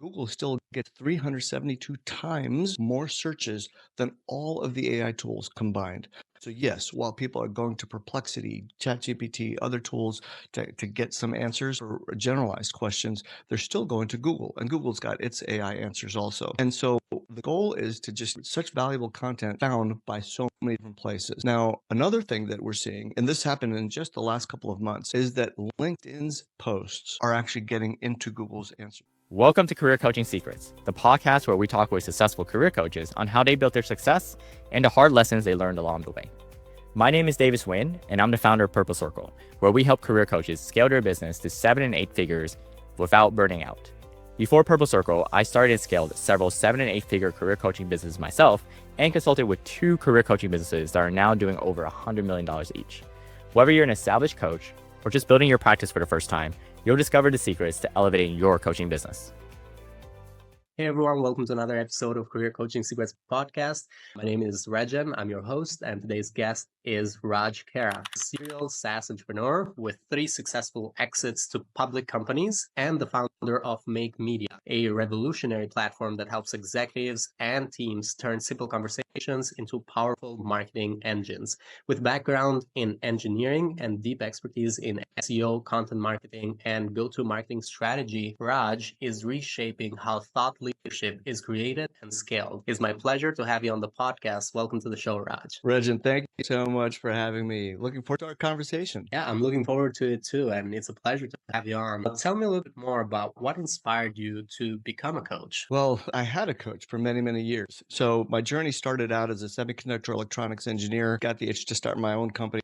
Google still gets 372 times more searches than all of the AI tools combined. So yes, while people are going to Perplexity, ChatGPT, other tools to get some answers for generalized questions, they're still going to Google, and Google's got its AI answers also. And so the goal is to just such valuable content found by so many different places. Now, another thing that we're seeing, and this happened in just the last couple of months, is that LinkedIn's posts are actually getting into Google's answers. Welcome to Career Coaching Secrets, the podcast where we talk with successful career coaches on how they built their success and the hard lessons they learned along the way. My name is Davis Nguyen, and I'm the founder of Purple Circle, where we help career coaches scale their business to 7 and 8 figures without burning out. Before Purple Circle, I started and scaled several 7 and 8 figure career coaching businesses myself and consulted with 2 career coaching businesses that are now doing over $100 million each. Whether you're an established coach or just building your practice for the first time, you'll discover the secrets to elevating your coaching business. Hey everyone, welcome to another episode of Career Coaching Secrets podcast. My name is Rajan, I'm your host, and today's guest is Raj Khera, a serial SaaS entrepreneur with 3 successful exits to public companies and the founder of MakeMEDIA, a revolutionary platform that helps executives and teams turn simple conversations into powerful marketing engines. With background in engineering and deep expertise in SEO, content marketing, and go-to-marketing strategy, Raj is reshaping how thought leadership is created and scaled. It's my pleasure to have you on the podcast. Welcome to the show, Raj. Rajan, thank you so much for having me. Looking forward to our conversation. Yeah, I'm looking forward to it too, and it's a pleasure to have you on. But tell me a little bit more about what inspired you to become a coach. Well, I had a coach for many, many years. So my journey started out as a semiconductor electronics engineer. Got the itch to start my own company,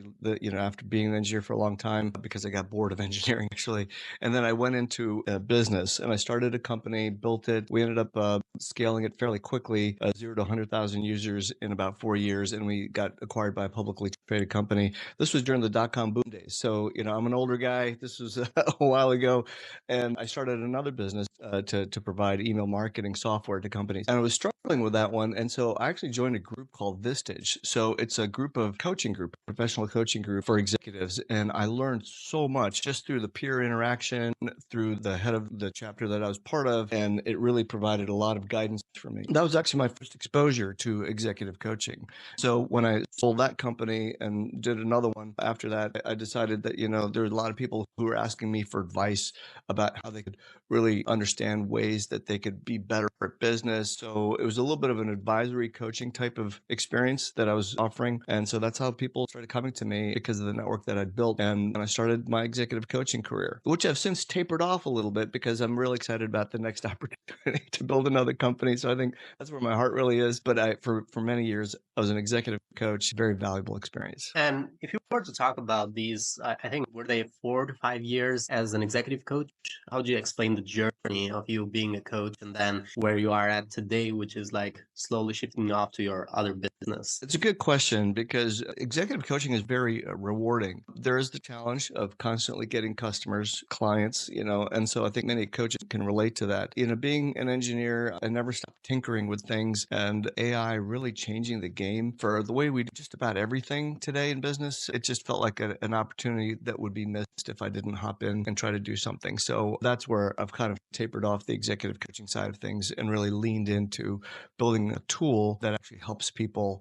after being an engineer for a long time because I got bored of engineering actually. And then I went into business and I started a company, built it. We ended up scaling it fairly quickly, 0 to 100,000 users in about 4 years. And we got acquired by a publicly traded company. This was during the dot-com boom days. So, I'm an older guy. This was a while ago. And I started another business to provide email marketing software to companies. And I was struggling with that one. And so I actually joined a group called Vistage. So it's a professional coaching group for executives. And I learned so much just through the peer interaction, through the head of the chapter that I was part of. And it really provided a lot of guidance for me. That was actually my first exposure to executive coaching. So when I sold that company and did another one after that, I decided that, there were a lot of people who were asking me for advice about how they could really understand ways that they could be better at business. So it was a little bit of an advisory coaching type of experience that I was offering. And so that's how people started coming to me because of the network that I'd built. And I started my executive coaching career, which I've since tapered off a little bit because I'm really excited about the next opportunity to build another company. So I think that's where my heart really is. But for many years, I was an executive coach, very valuable experience. And if you were to talk about these, I think, were they 4 to 5 years as an executive coach? How would you explain the journey of you being a coach and then where you are at today, which is like slowly shifting off to your other business? It's a good question because executive coaching is very rewarding. There is the challenge of constantly getting customers, clients, and so I think many coaches can relate to that. Being an engineer, I never stopped tinkering with things, and AI really changing the game for the way we do just about everything today in business. It just felt like an opportunity that would be missed if I didn't hop in and try to do something. So that's where I've kind of tapered off the executive coaching side of things and really leaned into building a tool that actually helps people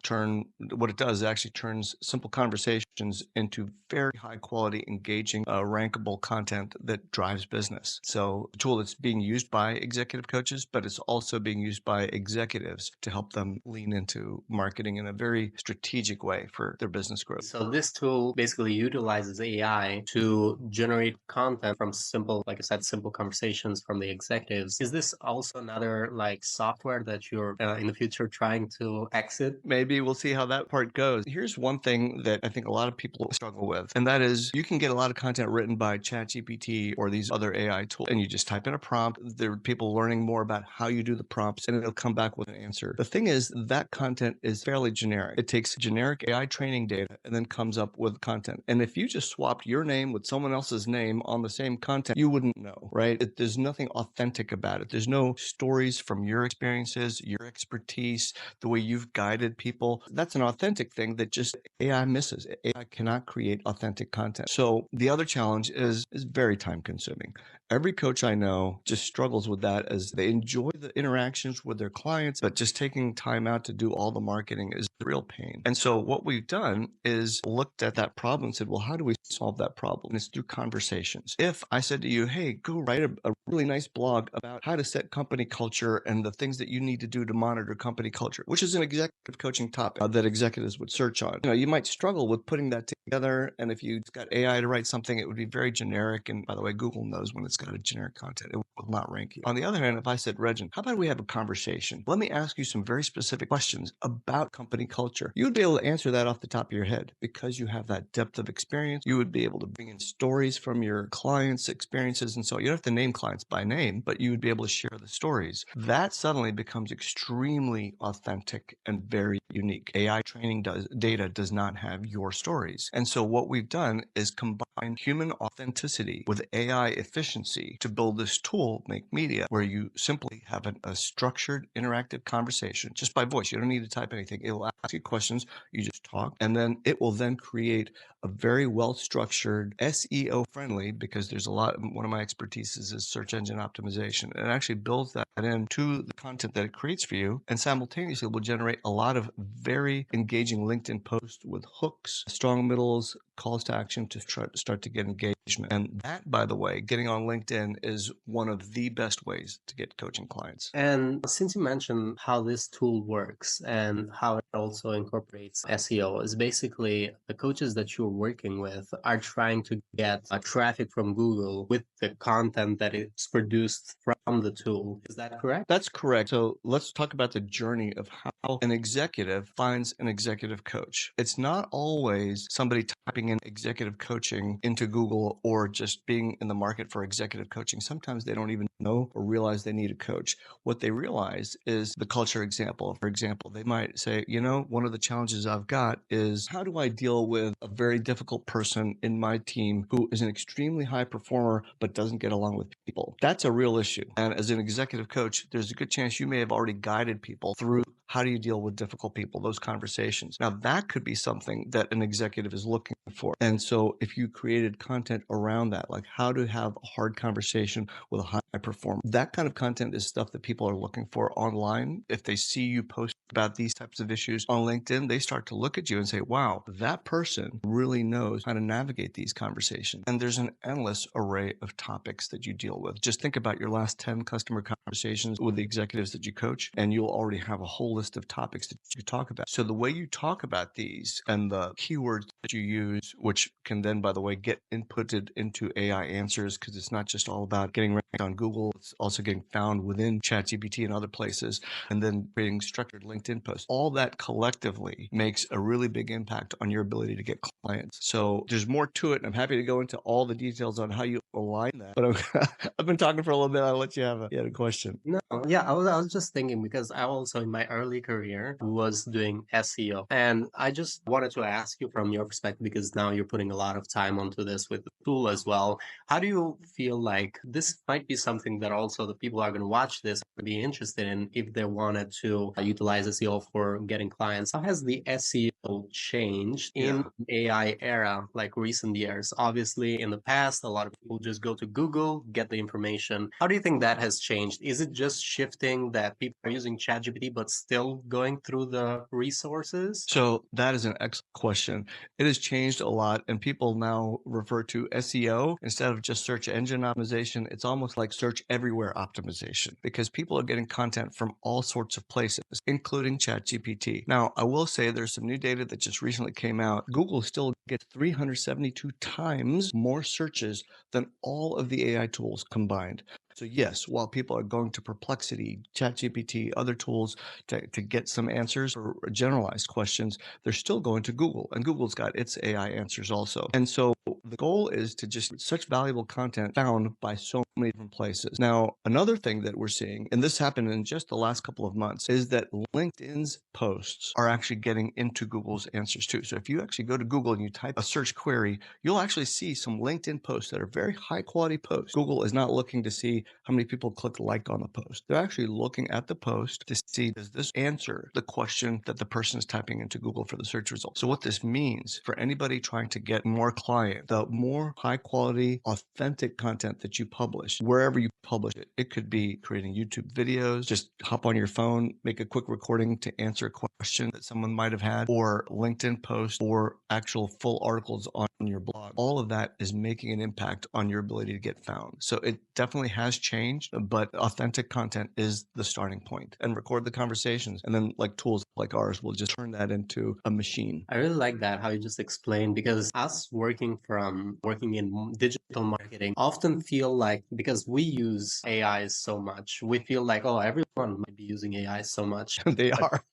what it does, it actually turns simple conversations into very high quality, engaging, rankable content that drives business. So a tool that's being used by executive coaches, but it's also being used by executives to help them lean into marketing in a very strategic way for their business growth. So this tool basically utilizes AI to generate content from simple, like I said, simple conversations from the executives. Is this also another software that you're in the future trying to exit? Maybe we'll see how that part goes. Here's one thing that I think a lot of people struggle with, and that is you can get a lot of content written by ChatGPT or these other AI tools, and you just type in a prompt. There are people learning more about how you do the prompts, and it'll come back with an answer. The thing is, that content is fairly generic. It takes generic AI training data and then comes up with content. And if you just swapped your name with someone else's name on the same content, you wouldn't know, right? There's nothing authentic about it. There's no stories stories from your experiences, your expertise, the way you've guided people. That's an authentic thing that just AI misses. AI cannot create authentic content. So the other challenge is very time consuming. Every coach I know just struggles with that, as they enjoy the interactions with their clients, but just taking time out to do all the marketing is a real pain. And so what we've done is looked at that problem and said, well, how do we solve that problem? And it's through conversations. If I said to you, hey, go write a really nice blog about how to set company culture and the things that you need to do to monitor company culture, which is an executive coaching topic that executives would search on. You might struggle with putting that together. And if you got AI to write something, it would be very generic. And by the way, Google knows when it's got a generic content, it will not rank you. On the other hand, if I said, Regin, how about we have a conversation? Let me ask you some very specific questions about company culture. You would be able to answer that off the top of your head because you have that depth of experience. You would be able to bring in stories from your clients' experiences. And so you don't have to name clients by name, but you would be able to share the stories. That suddenly becomes extremely authentic and very unique. AI training data does not have your stories. And so what we've done is combine human authenticity with AI efficiency to build this tool, MakeMedia, where you simply have a structured, interactive conversation just by voice. You don't need to type anything. It will ask you questions. You just talk, and then it will then create a very well-structured, SEO-friendly, because there's a lot, one of my expertises is search engine optimization. And it actually builds that into the content that it creates for you, and simultaneously will generate a lot of very engaging LinkedIn posts with hooks, strong middles, calls to action to start to get engagement. And that, by the way, getting on LinkedIn is one of the best ways to get coaching clients. And since you mentioned how this tool works and how it also incorporates SEO, is basically the coaches that you're working with are trying to get traffic from Google with the content that is produced from the tool. Is that correct? That's correct. So let's talk about the journey of how an executive finds an executive coach. It's not always somebody typing in executive coaching into Google or just being in the market for executive coaching. Sometimes they don't even know or realize they need a coach. What they realize is the culture example. For example, they might say, one of the challenges I've got is how do I deal with a very difficult person in my team who is an extremely high performer but doesn't get along with people? That's a real issue. And as an executive coach, there's a good chance you may have already guided people through how do you deal with difficult people, those conversations. Now, that could be something that an executive is looking for. And so if you created content around that, like how to have a hard conversation with a high performer, that kind of content is stuff that people are looking for online. If they see you post about these types of issues on LinkedIn, they start to look at you and say, wow, that person really knows how to navigate these conversations. And there's an endless array of topics that you deal with. Just think about your last 10 customer conversations with the executives that you coach, and you'll already have a whole list of topics that you talk about. So the way you talk about these and the keywords that you use, which can then, by the way, get inputted into AI answers, because it's not just all about getting ranked on Google, it's also getting found within ChatGPT and other places, and then creating structured LinkedIn posts. All that collectively makes a really big impact on your ability to get clients. So there's more to it, and I'm happy to go into all the details on how you align that. But I've been talking for a little bit. I'll let you have a question. No, yeah, I was just thinking because I also in my early career was doing SEO, and I just wanted to ask you from your perspective, because now you're putting a lot of time onto this with the tool as well. How do you feel like this might be something that also the people are going to watch this would be interested in if they wanted to utilize SEO for getting clients? How has the SEO changed in AI era, like recent years? Obviously, in the past, a lot of people just go to Google, get the information. How do you think that has changed? Is it just shifting that people are using ChatGPT but still going through the resources? So that is an excellent question. It has changed a lot, and people now refer to SEO instead of just search engine optimization. It's almost like search everywhere optimization, because people are getting content from all sorts of places, including ChatGPT. Now, I will say there's some new data that just recently came out. Google still gets 372 times more searches than all of the AI tools combined. So yes, while people are going to Perplexity, ChatGPT, other tools to get some answers for generalized questions, they're still going to Google, and Google's got its AI answers also. And so the goal is to just such valuable content found by so many different places. Now, another thing that we're seeing, and this happened in just the last couple of months, is that LinkedIn's posts are actually getting into Google's answers too. So if you actually go to Google and you type a search query, you'll actually see some LinkedIn posts that are very high quality posts. Google is not looking to see how many people click like on the post. They're actually looking at the post to see, does this answer the question that the person is typing into Google for the search results? So what this means for anybody trying to get more clients, the more high quality, authentic content that you publish, wherever you publish it, it could be creating YouTube videos, just hop on your phone, make a quick recording to answer a question that someone might have had, or LinkedIn posts, or actual full articles on your blog. All of that is making an impact on your ability to get found. So it definitely has changed, but authentic content is the starting point. And record the conversations. And then like tools like ours will just turn that into a machine. I really like that, how you just explained, because us working in digital marketing often feel like, because we use AI so much, we feel like, oh, everyone might be using AI so much. They But, are.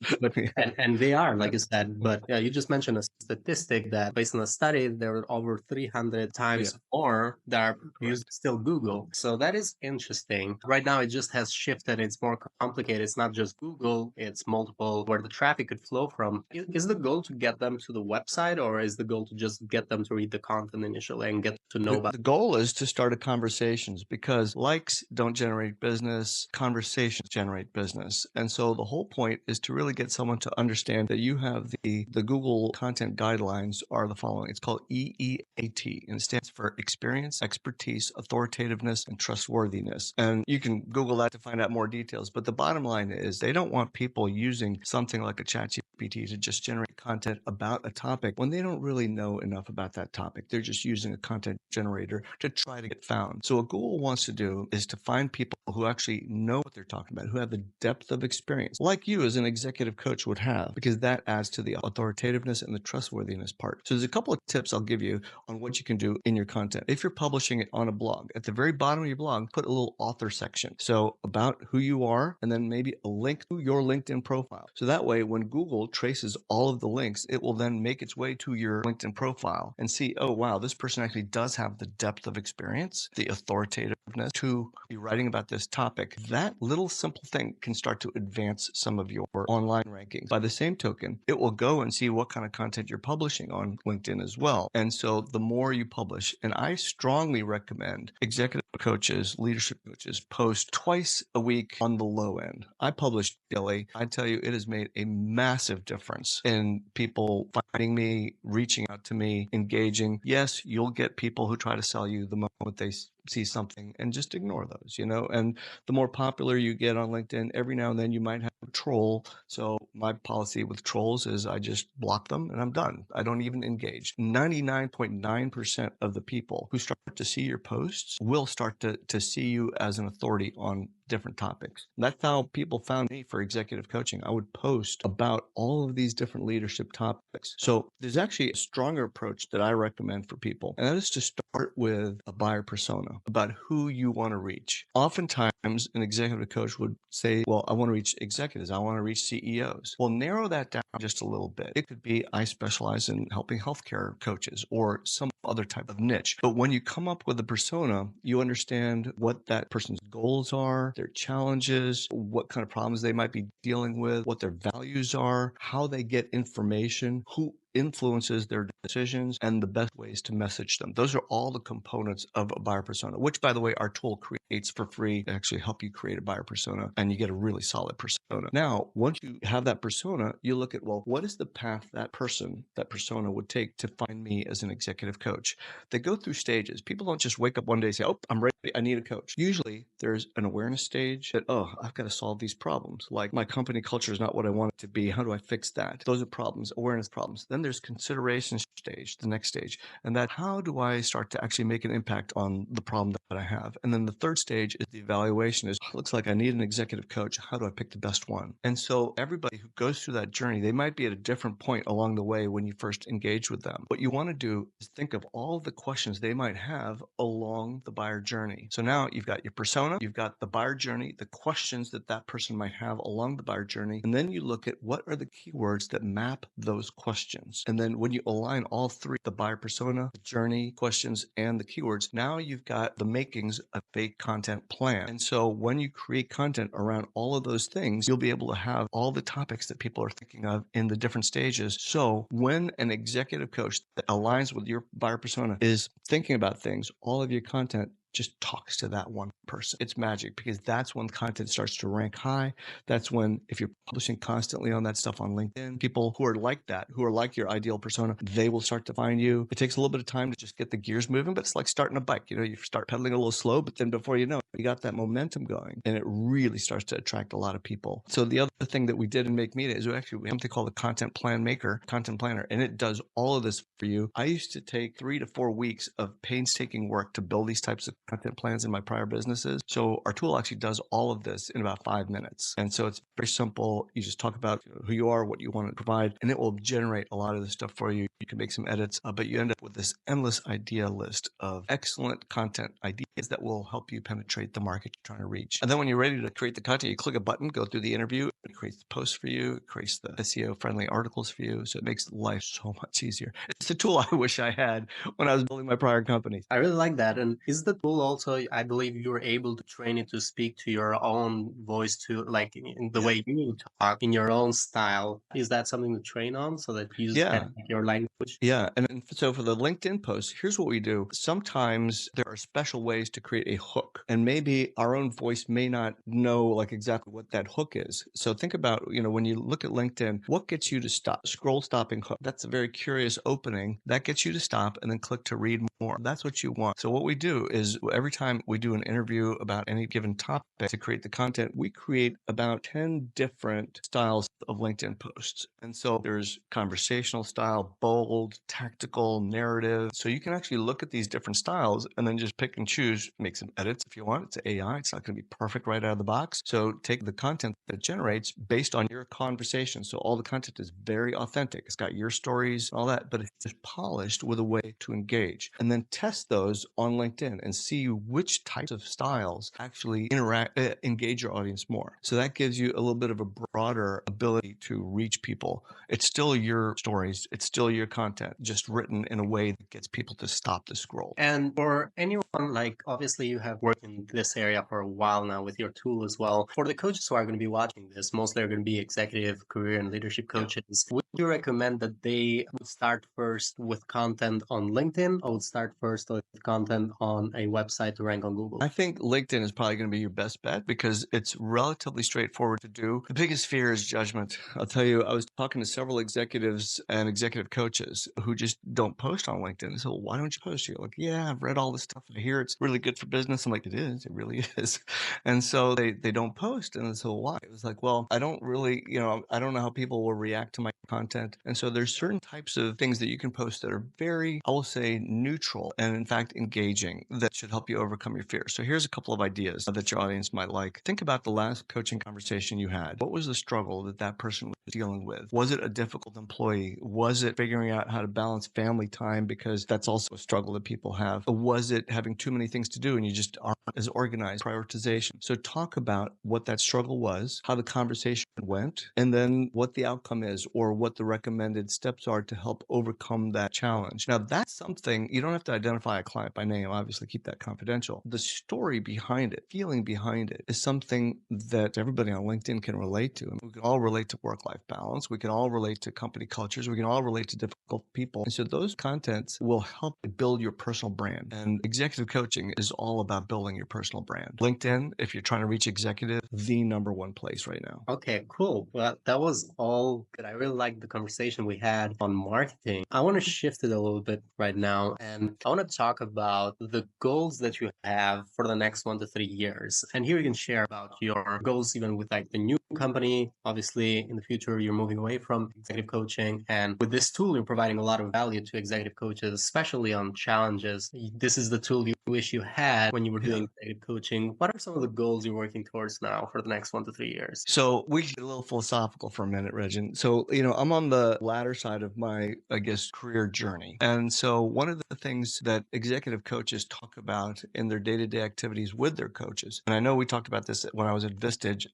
and they are, like you said, but you just mentioned a statistic that based on a study, there were over 300 times more that are using still Google. So that is interesting. Right now, it just has shifted. It's more complicated. It's not just Google, it's multiple where the traffic could flow from. Is the goal to get them to the website, or is the goal to just get them to read the content initially and get to know about The goal is to start a conversations, because likes don't generate business, conversations generate business. And so the whole point is to really get someone to understand that you have the Google content guidelines are the following. It's called EEAT, and it stands for experience, expertise, authoritativeness, and trustworthiness. And you can Google that to find out more details. But the bottom line is they don't want people using something like a ChatGPT to just generate content about a topic when they don't really know enough about that topic. They're just using a content generator to try to get found. So what Google wants to do is to find people who actually know what they're talking about, who have the depth of experience, like you as an executive coach would have, because that adds to the authoritativeness and the trustworthiness part. So there's a couple of tips I'll give you on what you can do in your content. If you're publishing it on a blog, at the very bottom of your blog, put a little author section. So about who you are, and then maybe a link to your LinkedIn profile. So that way, when Google traces all of the links, it will then make its way to your LinkedIn profile and see, oh, wow, this person actually does have the depth of experience, the authoritativeness to be writing about this topic. That little simple thing can start to advance some of your online rankings. By the same token, it will go and see what kind of content you're publishing on LinkedIn as well. And so the more you publish, and I strongly recommend executive coaches, leadership coaches post twice a week on the low end. I publish daily. I tell you, it has made a massive difference in people finding me, reaching out to me, engaging. Yes, you'll get people who try to sell you the moment they see something, and just ignore those, and the more popular you get on LinkedIn, every now and then you might have a troll. So my policy with trolls is I just block them and I'm done. I don't even engage. 99.9% of the people who start to see your posts will start to see you as an authority on different topics. That's how people found me for executive coaching. I would post about all of these different leadership topics. So there's actually a stronger approach that I recommend for people, and that is to start with a buyer persona, about who you want to reach. Oftentimes, an executive coach would say, well, I want to reach executives. I want to reach CEOs. Well, narrow that down just a little bit. It could be, I specialize in helping healthcare coaches or some other type of niche. But when you come up with a persona, you understand what that person's goals are, their challenges, what kind of problems they might be dealing with, what their values are, how they get information, who influences their decisions, and the best ways to message them. Those are all the components of a buyer persona, which, by the way, our tool creates for free to actually help you create a buyer persona, and you get a really solid persona. Now, once you have that persona, you look at, well, what is the path that persona would take to find me as an executive coach? They go through stages. People don't just wake up one day and say, oh, I'm ready, I need a coach. Usually there's an awareness stage that, oh, I've got to solve these problems. Like, my company culture is not what I want it to be. How do I fix that? Those are problems, awareness problems. Then there's consideration stage, the next stage. And that, how do I start to actually make an impact on the problem that I have? And then the third stage is the evaluation. Is, looks like I need an executive coach. How do I pick the best one? And so everybody who goes through that journey, they might be at a different point along the way when you first engage with them. What you want to do is think of all of the questions they might have along the buyer journey. So now you've got your persona, you've got the buyer journey, the questions that that person might have along the buyer journey, and then you look at what are the keywords that map those questions. And then when you align all three, the buyer persona, the journey, questions, and the keywords, now you've got the makings of a content plan. And so when you create content around all of those things, you'll be able to have all the topics that people are thinking of in the different stages. So when an executive coach that aligns with your buyer persona is thinking about things, all of your content just talks to that one person. It's magic because that's when content starts to rank high. That's when, if you're publishing constantly on that stuff on LinkedIn, people who are like that, who are like your ideal persona, they will start to find you. It takes a little bit of time to just get the gears moving, but it's like starting a bike. You start pedaling a little slow, but then before you know it, you got that momentum going and it really starts to attract a lot of people. So the other thing that we did in MakeMeDia is we have something called the Content Planner, and it does all of this for you. I used to take 3 to 4 weeks of painstaking work to build these types of content plans in my prior businesses. So our tool actually does all of this in about 5 minutes. And so it's very simple. You just talk about who you are, what you want to provide, and it will generate a lot of this stuff for you. You can make some edits, but you end up with this endless idea list of excellent content ideas that will help you penetrate the market you're trying to reach. And then when you're ready to create the content, you click a button, go through the interview, it creates the posts for you, it creates the SEO friendly articles for you. So it makes life so much easier. It's a tool I wish I had when I was building my prior companies. I really like that. And is the tool also, I believe you were able to train it to speak to your own voice, to like in the way you talk, in your own style? Is that something to train on so that you use kind of like your language? Yeah. And so for the LinkedIn posts, here's what we do. Sometimes there are special ways to create a hook, and maybe our own voice may not know like exactly what that hook is. So think about, when you look at LinkedIn, what gets you to stop? Scroll stopping hook. That's a very curious opening. That gets you to stop and then click to read more. That's what you want. So what we do is every time we do an interview about any given topic to create the content, we create about 10 different styles of LinkedIn posts. And so there's conversational style, bold, tactical, narrative. So you can actually look at these different styles and then just pick and choose, make some edits if you want. It's AI. It's not going to be perfect right out of the box. So take the content that it generates based on your conversation. So all the content is very authentic. It's got your stories, all that, but it's just polished with a way to engage. And then test those on LinkedIn and see which types of styles actually engage your audience more. So that gives you a little bit of a broader ability to reach people. It's still your stories. It's still your content, just written in a way that gets people to stop the scroll. And for anyone, like obviously you have worked in this area for a while now with your tool as well. For the coaches who are going to be watching this, mostly are going to be executive, career, and leadership coaches. Would you recommend that they would start first with content on LinkedIn, or would start first with content on a website to rank on Google? I think LinkedIn is probably going to be your best bet because it's relatively straightforward to do. The biggest fear is judgment. I'll tell you, I was talking to several executives and executive coaches who just don't post on LinkedIn. So why don't you post? You're like, yeah, I've read all this stuff. I hear it's really good for business. I'm like, it is. It really is. And so they don't post. And so why? It was like, well, I don't really, I don't know how people will react to my content. And so there's certain types of things that you can post that are very, I will say, neutral and in fact engaging that should help you overcome your fear. So here's a couple of ideas that your audience might like. Think about the last coaching conversation you had. What was the struggle that person was dealing with? Was it a difficult employee? Was it figuring out how to balance family time? Because that's also a struggle that people have. Or was it having too many things to do and you just aren't as organized? Prioritization. So talk about what that struggle was, how the conversation went, and then what the outcome is or what the recommended steps are to help overcome that challenge. Now, that's something you don't have to identify a client by name. Obviously, keep that confidential. The story behind it, feeling behind it, is something that everybody on LinkedIn can relate to. And we can all relate to work-life balance. We can all relate to company cultures. We can all relate to difficult people. And so those contents will help build your personal brand. And executive coaching is all about building your personal brand. LinkedIn, if you're trying to reach executive, the number one place right now. Okay, cool. Well, that was all good. I really liked the conversation we had on marketing. I want to shift it a little bit right now, and I want to talk about the goals that you have for the next 1 to 3 years. And here you can share about your goals, even with like the new company. Obviously, in the future, you're moving away from executive coaching. And with this tool, you're providing a lot of value to executive coaches, especially on challenges. This is the tool you wish you had when you were doing executive coaching. What are some of the goals you're working towards now for the next 1 to 3 years? So we get a little philosophical for a minute, Regin. So, I'm on the latter side of my, I guess, career journey. And so one of the things that executive coaches talk about in their day-to-day activities with their coaches, and I know we talked about this when I was at Vistage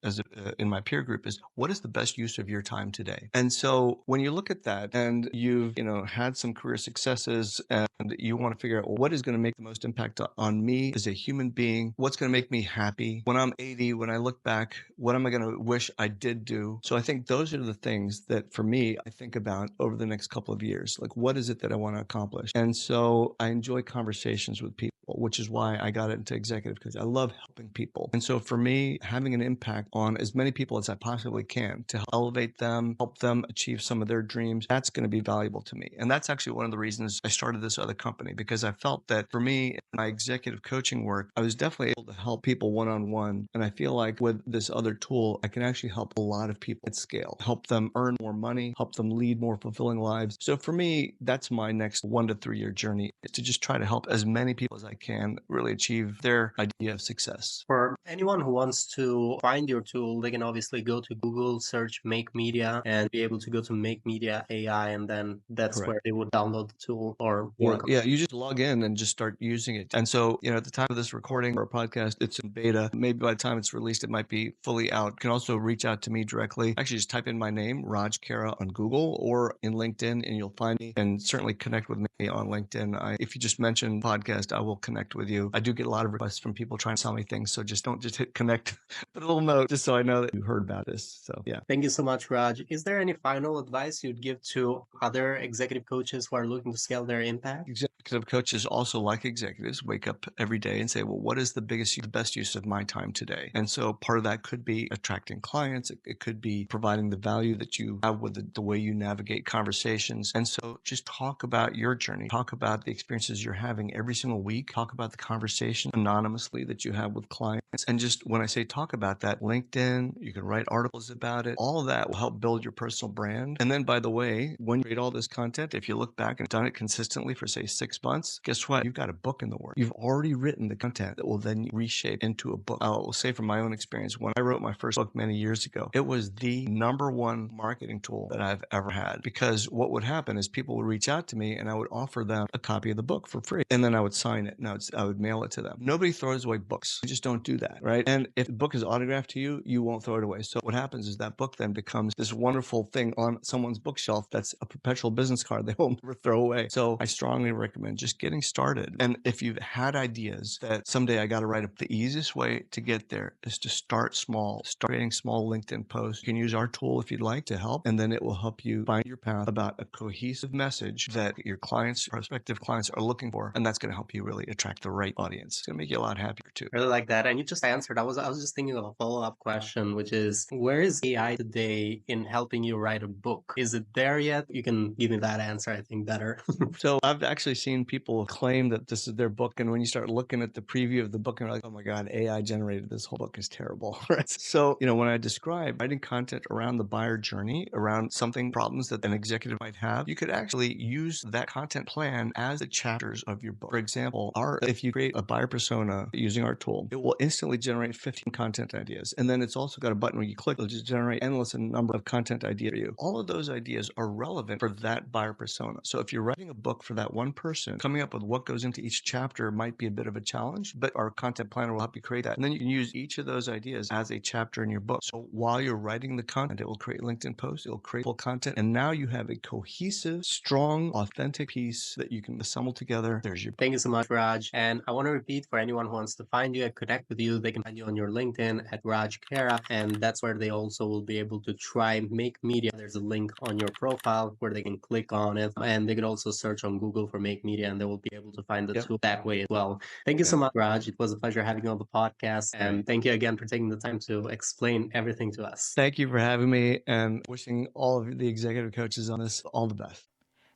in my peer group, is what is the best use of your time today? And so when you look at that and you've, had some career successes and you want to figure out, well, what is going to make the most impact impact on me as a human being? What's going to make me happy? When I'm 80, when I look back, what am I going to wish I did do? So I think those are the things that for me, I think about over the next couple of years. Like, what is it that I want to accomplish? And so I enjoy conversations with people, which is why I got into executive coaching. I love helping people. And so for me, having an impact on as many people as I possibly can to elevate them, help them achieve some of their dreams, that's going to be valuable to me. And that's actually one of the reasons I started this other company, because I felt that for me, in my executive coaching work, I was definitely able to help people one-on-one. And I feel like with this other tool, I can actually help a lot of people at scale, help them earn more money, help them lead more fulfilling lives. So for me, that's my next 1 to 3 year journey, is to just try to help as many people as I can really achieve their idea of success. For anyone who wants to find your tool, they can obviously go to Google, search MakeMedia, and be able to go to MakeMedia AI, and then that's Correct. where they would download the tool or work on it. Yeah, you just log in and just start using it. And so, at the time of this recording or podcast, it's in beta. Maybe by the time it's released, it might be fully out. You can also reach out to me directly. Actually, just type in my name, Raj Khera, on Google or in LinkedIn, and you'll find me. And certainly connect with me on LinkedIn. If you just mention podcast, I will connect with you. I do get a lot of requests from people trying to sell me things. So just don't just hit connect, put a little note just so I know that you heard about this. So yeah. Thank you so much, Raj. Is there any final advice you'd give to other executive coaches who are looking to scale their impact? Executive coaches also, like executives, wake up every day and say, well, what is the best use of my time today? And so part of that could be attracting clients. It could be providing the value that you have with the way you navigate conversations. And so just talk about your journey, talk about the experiences you're having every single week, talk about the conversation anonymously that you have with clients. And just when I say talk about that, LinkedIn, you can write articles about it. All of that will help build your personal brand. And then, by the way, when you create all this content, if you look back and done it consistently for, say, 6 months, guess what? You've got a book in the works. You've already written the content that will then reshape into a book. I will say from my own experience, when I wrote my first book many years ago, it was the #1 marketing tool that I've ever had, because what would happen is people would reach out to me and I would offer them a copy of the book for free. And then I would sign it and I would mail it to them. Nobody throws away books. You just don't do that, right? And if the book is autographed to you, you won't throw it away. So what happens is that book then becomes this wonderful thing on someone's bookshelf that's a perpetual business card they will never throw away. So I strongly recommend just getting started. And if you've had ideas that someday I got to write up, the easiest way to get there is to start small. Start creating small LinkedIn posts. You can use our tool if you'd like to help, and then it will help you find your path about a cohesive message that your clients, prospective clients, are looking for. And that's going to help you really attract the right audience. It's going to make you a lot happier too. I really like that. And you just answered. I was just thinking of a follow-up question, which is, where is AI today in helping you write a book? Is it there yet? You can give me that answer, I think, better. So I've actually seen people claim that this is their book. And when you start looking at the preview of the book, and you're like, oh my God, AI generated this whole book is terrible. Right? So, when I describe writing content around the buyer journey, around problems that an executive might have, you could actually use that content plan as the chapters of your book. For example, if you create a buyer persona using our tool, it will instantly generate 15 content ideas. And then it's also got a button where you click, it'll just generate endless number of content ideas for you. All of those ideas are relevant for that buyer persona. So if you're writing a book for that one person, coming up with what goes into each chapter might be a bit of a challenge, but our content planner will help you create that. And then you can use each of those ideas as a chapter in your book. So while you're writing the content, it will create LinkedIn posts, it will create full content, and now you have a cohesive, strong, authentic piece that you can assemble together. There's your book. Thank you so much, Raj. And I want to repeat, for anyone who wants to find you and connect with you, they can find you on your LinkedIn at Raj Khera, and that's where they also will be able to try MakeMedia. There's a link on your profile where they can click on it, and they can also search on Google for MakeMedia, and they will be able to find the tool that way as well. Thank you so much, Raj. It was a pleasure having you on the podcast, and thank you again for taking the time to explain everything to us. Thank you for having me, and wishing all of the executive coaches on this all the best.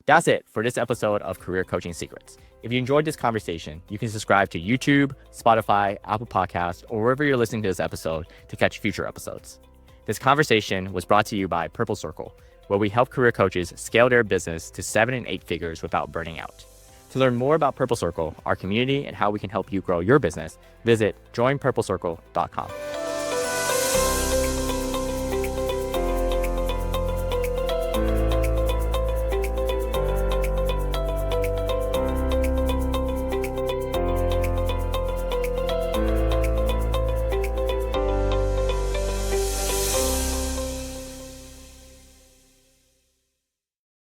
That's it for this episode of Career Coaching Secrets. If you enjoyed this conversation, you can subscribe to YouTube, Spotify, Apple Podcasts, or wherever you're listening to this episode to catch future episodes. This conversation was brought to you by Purple Circle, where we help career coaches scale their business to 7 and 8 figures without burning out. To learn more about Purple Circle, our community, and how we can help you grow your business, visit joinpurplecircle.com.